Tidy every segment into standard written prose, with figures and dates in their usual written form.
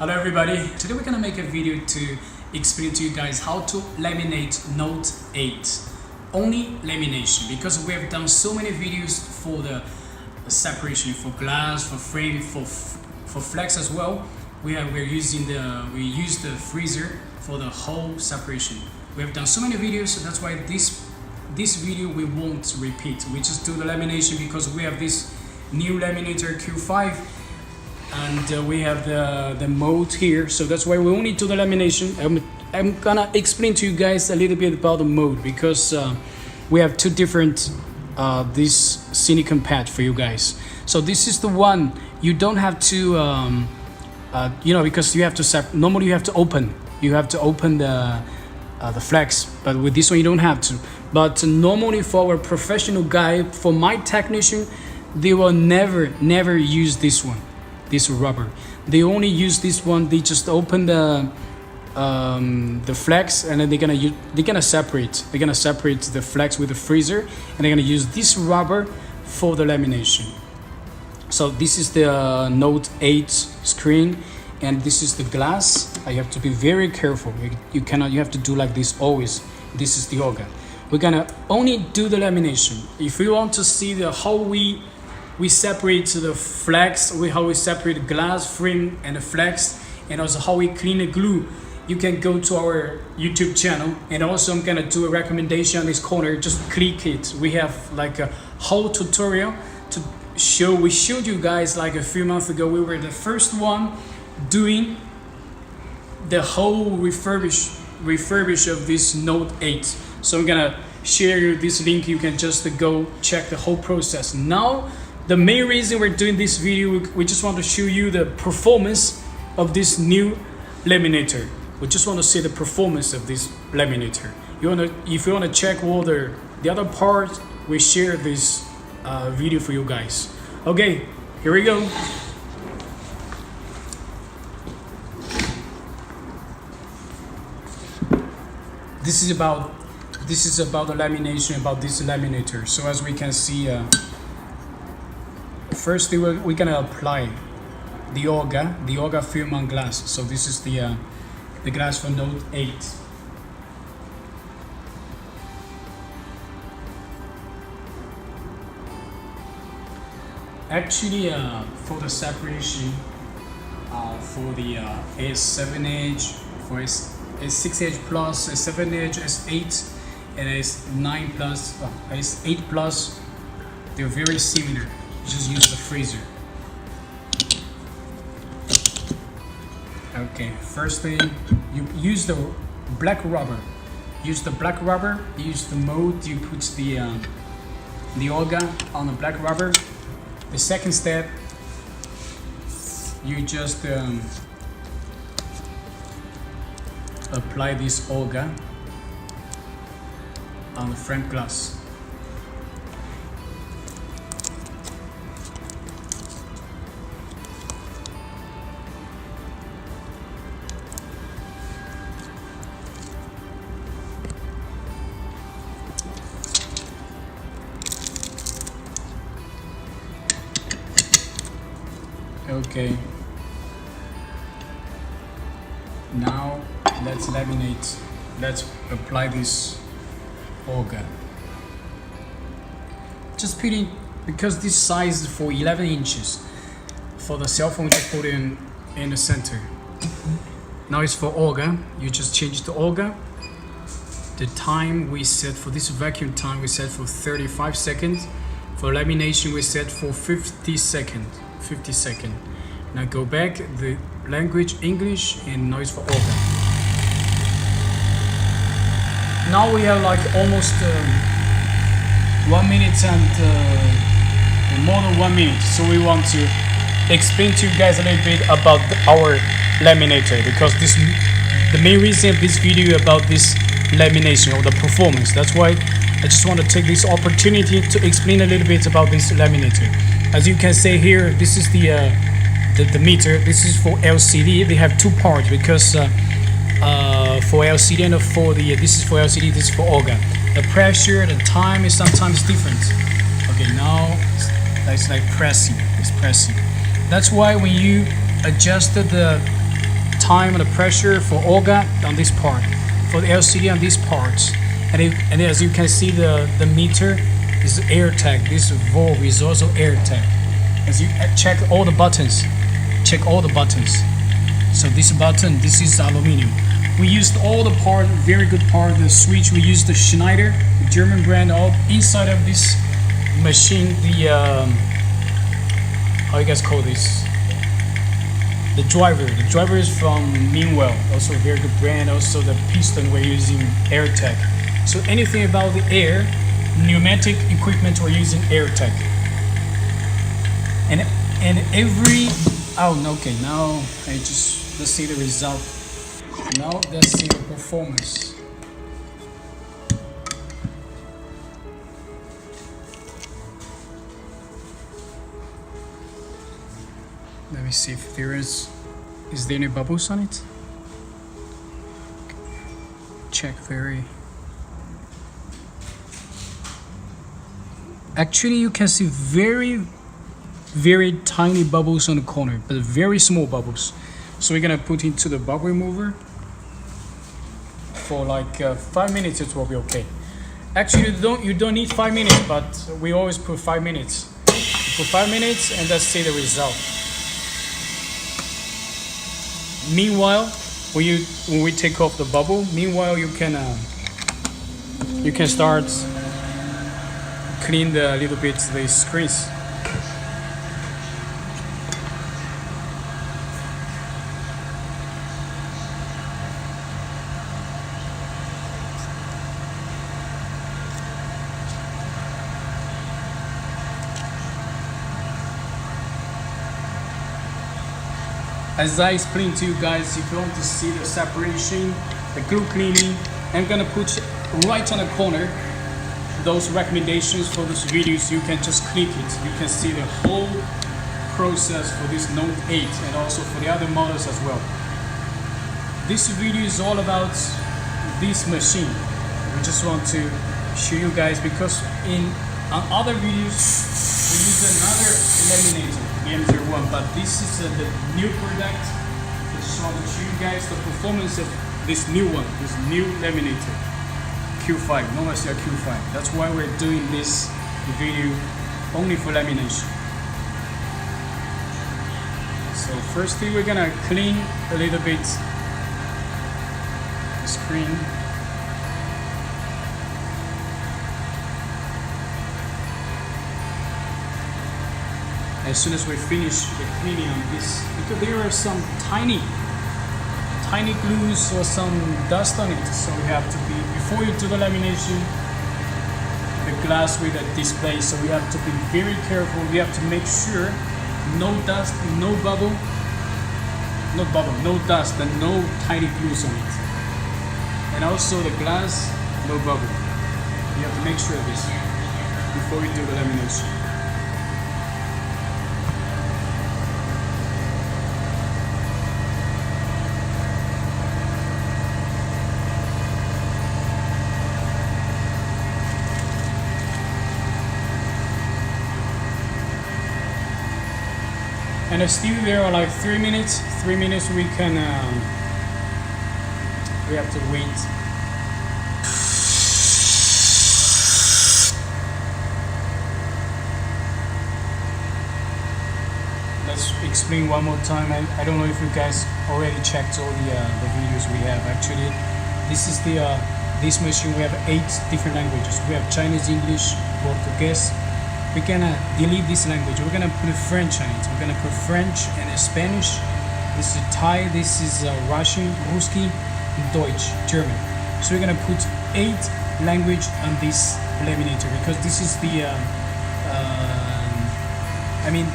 Hello everybody, today we're gonna make a video to explain to you guys how to laminate Note 8. Only lamination, because we have done so many videos for the separation for glass, for frame, for flex as well. We use the freezer for the whole separation. We have done so many videos, so that's why this video we won't repeat. We just do the lamination because we have this new laminator Q5 and we have the mold here, so that's why we only do the lamination. I'm gonna explain to you guys a little bit about the mold because we have two different this silicone pad for you guys. So this is the one you don't have to because you have to normally you have to open the flex, but with this one you don't have to. But normally for our professional guy, for my technician, they will never use this one, this rubber. They only use this one. They just open the flex, and then they're gonna separate the flex with the freezer, and they're gonna use this rubber for the lamination. So this is the Note 8 screen, and this is the glass. I have to be very careful. You have to do like this always. This is the organ. We're gonna only do the lamination. If you want to see how we separate the flex, how we separate glass, frame, and the flex, and also how we clean the glue, you can go to our YouTube channel. And also I'm gonna do a recommendation on this corner. Just click it. We have like a whole tutorial to show. We showed you guys like a few months ago. We were the first one doing the whole refurbish of this Note 8. So I'm gonna share you this link. You can just go check the whole process. Now, the main reason we're doing this video, we just want to show you the performance of this new laminator. We just want to see the performance of this laminator. If you want to check all the other parts, we share this video for you guys. Okay, here we go. This is about the lamination, about this laminator. So as we can see, first we're gonna apply the Orga film on glass. So this is the glass for Note 8. Actually, for the separation, for the S7 edge, for S6 edge plus, S7 edge, S8, and S9 plus, S8 plus, they're very similar. Just use the freezer. Okay, first thing, you use the black rubber. Use the black rubber. Use the mold. You put the Orga on the black rubber. The second step, you just apply this Orga on the front glass. Okay, now let's laminate. Let's apply this Orga. Just put in, because this size is for 11 inches. For the cell phone, just put in the center. Now it's for Orga. You just change the Orga. The time we set for this vacuum time, we set for 35 seconds. For lamination, we set for 50 seconds. Now go back, the language English, and now it's for Orga. Now we have like almost 1 minute and more than 1 minute. So we want to explain to you guys a little bit about our laminator, because the main reason of this video about this lamination or the performance. That's why I just want to take this opportunity to explain a little bit about this laminator. As you can see here, this is the meter. This is for LCD. They have two parts because for LCD and this is for LCD, this is for Orga. The pressure, the time is sometimes different. Okay, now it's like pressing. It's pressing. That's why when you adjusted time and the pressure for Olga on this part, for the LCD on these parts. And as you can see, the meter is air tag. This valve is also air tag. As you check all the buttons, So this button, this is aluminum. We used all the part, very good part. The switch, we used the Schneider, German brand. All inside of this machine, the how you guys call this? The driver is from Meanwell, also a very good brand. Also the piston, we're using AirTech. So anything about the air, pneumatic equipment, we're using AirTech. And every, okay, now let's see the result. Now let's see the performance. Let me see if there is there any bubbles on it? Check actually you can see very tiny bubbles on the corner, but very small bubbles. So we're gonna put into the bubble remover for like 5 minutes. It will be okay. Actually you don't need 5 minutes, but we always put 5 minutes. For 5 minutes, and let's see the result. Meanwhile, when we take off the bubble, meanwhile you can start clean a little bit the screens. As I explained to you guys, if you want to see the separation, the glue cleaning, I'm gonna put right on the corner those recommendations for those videos. You can just click it. You can see the whole process for this Note 8 and also for the other models as well. This video is all about this machine. We just want to show you guys, because on other videos we use another laminator, the M01, but this is the new product. I just want to show you guys the performance of this new one, this new laminator, Q5, Novacia Q5. That's why we're doing this video only for lamination. So first thing, we're gonna clean a little bit the screen. As soon as we finish the cleaning on this, because there are some tiny glues or some dust on it, so we have to be, before you do the lamination, the glass with a display, so we have to be very careful. We have to make sure no dust, no dust, and no tiny glues on it. And also the glass, no bubble. You have to make sure of this before you do the lamination. And still there are like 3 minutes. 3 minutes we can we have to wait. Let's explain one more time. I don't know if you guys already checked all the videos we have. Actually, this is this machine. We have 8 different languages. We have Chinese, English, Portuguese. We're gonna delete this language. We're gonna put French on it. We're gonna put French and Spanish. This is Thai. This is Russian, Ruski, Deutsch, German. So we're gonna put 8 language on this laminator, because this is the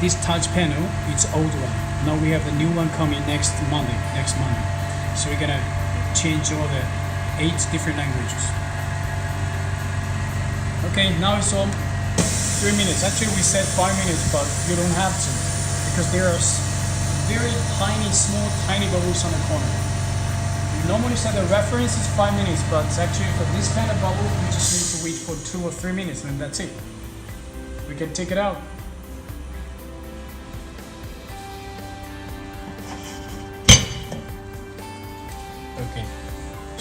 this touch panel. It's old one. Now we have the new one coming next Monday. So we're gonna change all the 8 different languages. Okay, now it's all 3 minutes. Actually, we said 5 minutes, but you don't have to, because there are very tiny bubbles on the corner. We normally say the reference is 5 minutes, but actually for this kind of bubble, we just need to wait for 2 or 3 minutes, and that's it. We can take it out.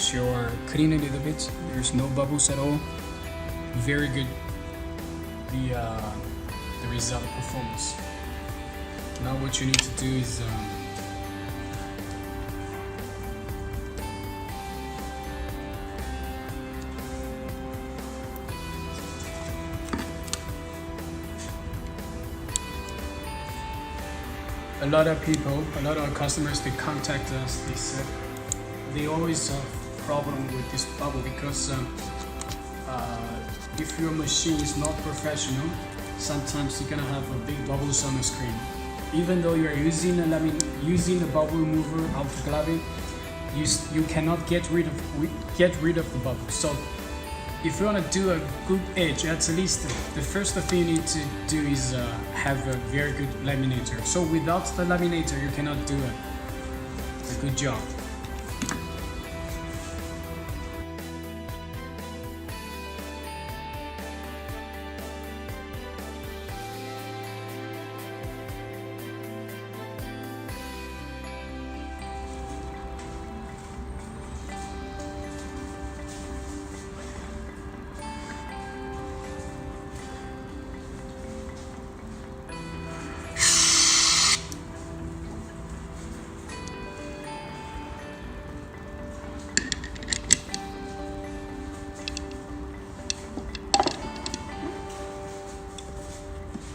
that you're cleaning a little bit. There's no bubbles at all. Very good. The result performance. Now what you need to do is a lot of customers, they contact us. They said they always have problem with this bubble because if your machine is not professional, sometimes you're gonna have a big bubbles on the screen. Even though you're using the bubble remover autoclaving, you cannot get rid of the bubble. So if you want to do a good edge, at least the first thing you need to do is have a very good laminator. So without the laminator, you cannot do a good job.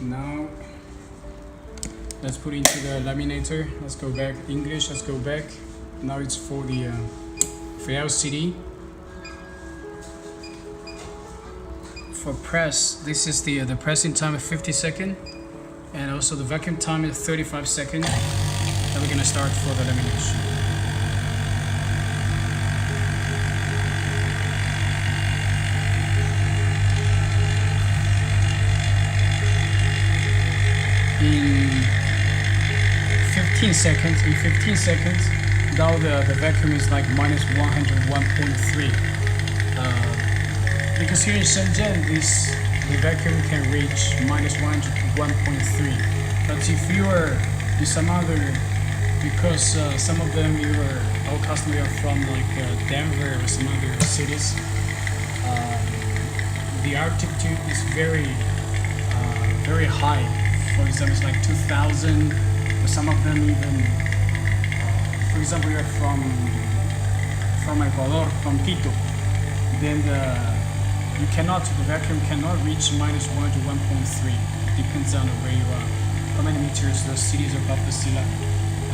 Now let's put into the laminator. Let's go back English. Let's go back. Now it's for the for LCD. For press, this is the pressing time of 50 seconds, and also the vacuum time is 35 seconds. Then we're gonna start for the lamination. In 15 seconds, now the vacuum is like minus 101.3. Because here in Shenzhen, the vacuum can reach minus 101.3. But if you are in some other, because some of them our customers are from like Denver or some other cities, the altitude is very high. For example, it's like 2,000, or some of them even, for example, you're from Ecuador, from Quito, then the vacuum cannot reach minus 1 to 1.3. Depends on where you are, how many meters the city is above the sea level.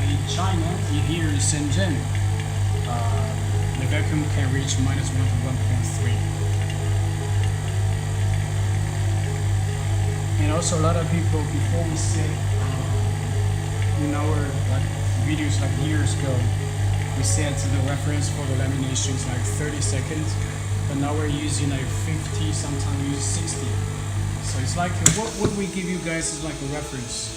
In China, here in Shenzhen, the vacuum can reach minus 1 to 1.3. And also a lot of people, before we said in our videos years ago, we said the reference for the lamination is 30 seconds, but now we're using 50, sometimes we use 60. So it's what we give you guys is a reference.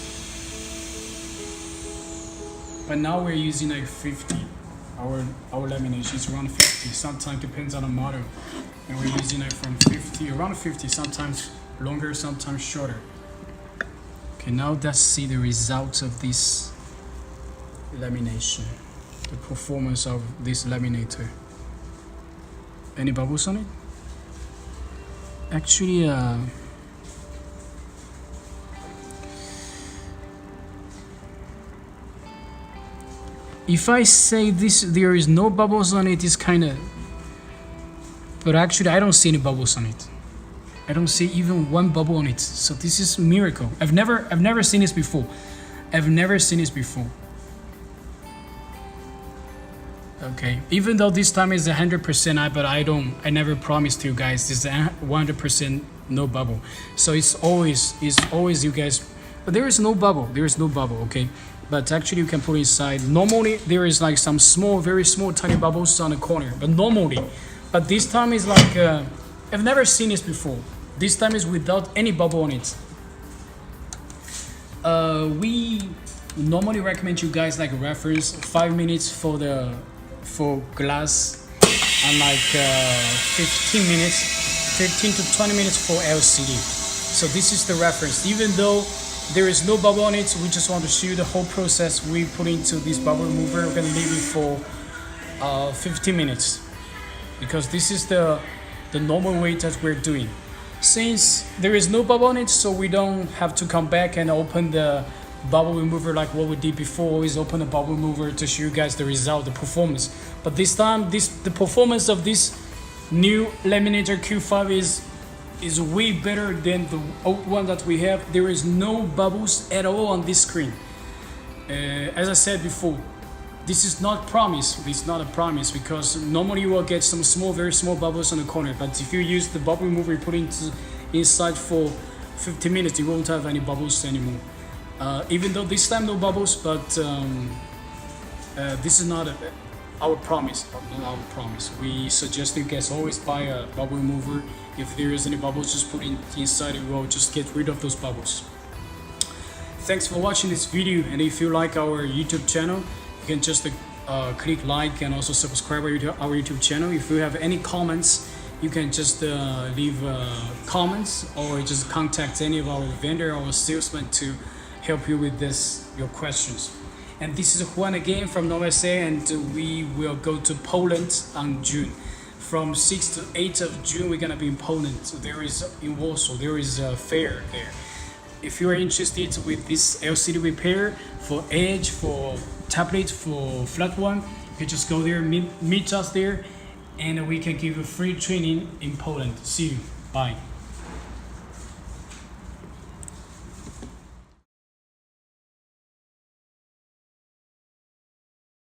But now we're using 50. Our lamination is around 50. Sometimes depends on the model, and we're using from 50, around 50, sometimes longer, sometimes shorter. Okay, now let's see the results of this lamination, the performance of this laminator. Any bubbles on it? Actually, if I say there is no bubbles on it, it's kind of, but actually I don't see any bubbles on it. I don't see even one bubble on it. So this is a miracle. I've never seen this before. Okay, even though this time is 100%, but I never promised you guys this is 100% no bubble. So it's always you guys, but there is no bubble. Okay, but actually you can put inside. Normally there is some small, very small, tiny bubbles on the corner, but this time is I've never seen this before. This time is without any bubble on it. We normally recommend you guys a reference 5 minutes for glass and 15 to 20 minutes for LCD. So this is the reference. Even though there is no bubble on it, we just want to show you the whole process we put into this bubble remover. We're gonna leave it for 15 minutes. because this is the normal way that we're doing. Since there is no bubble on it, so we don't have to come back and open the bubble remover like what we did before. Always open the bubble remover to show you guys the result, the performance. But this time, the performance of this new Laminator Q5 is way better than the old one that we have. There is no bubbles at all on this screen. As I said before, this is not promise. It's not a promise, because normally you will get some small, very small bubbles on the corner. But if you use the bubble remover, you put it inside for 15 minutes, you won't have any bubbles anymore. Even though this time no bubbles, but this is not our promise. Not our promise. We suggest you guys always buy a bubble remover. If there is any bubbles, just put it inside. It will just get rid of those bubbles. Thanks for watching this video, and if you like our YouTube channel, you can just click like and also subscribe our YouTube channel. If you have any comments, you can just leave comments, or just contact any of our vendor or salesman to help you with your questions. And this is Juan again from USA, and we will go to Poland on June. From 6th to 8th of June, we're gonna be in Poland. So in Warsaw, there is a fair there. If you are interested with this LCD repair for edge, for tablet, for flat one, you can just go there, meet us there, and we can give you free training in Poland. See you. Bye.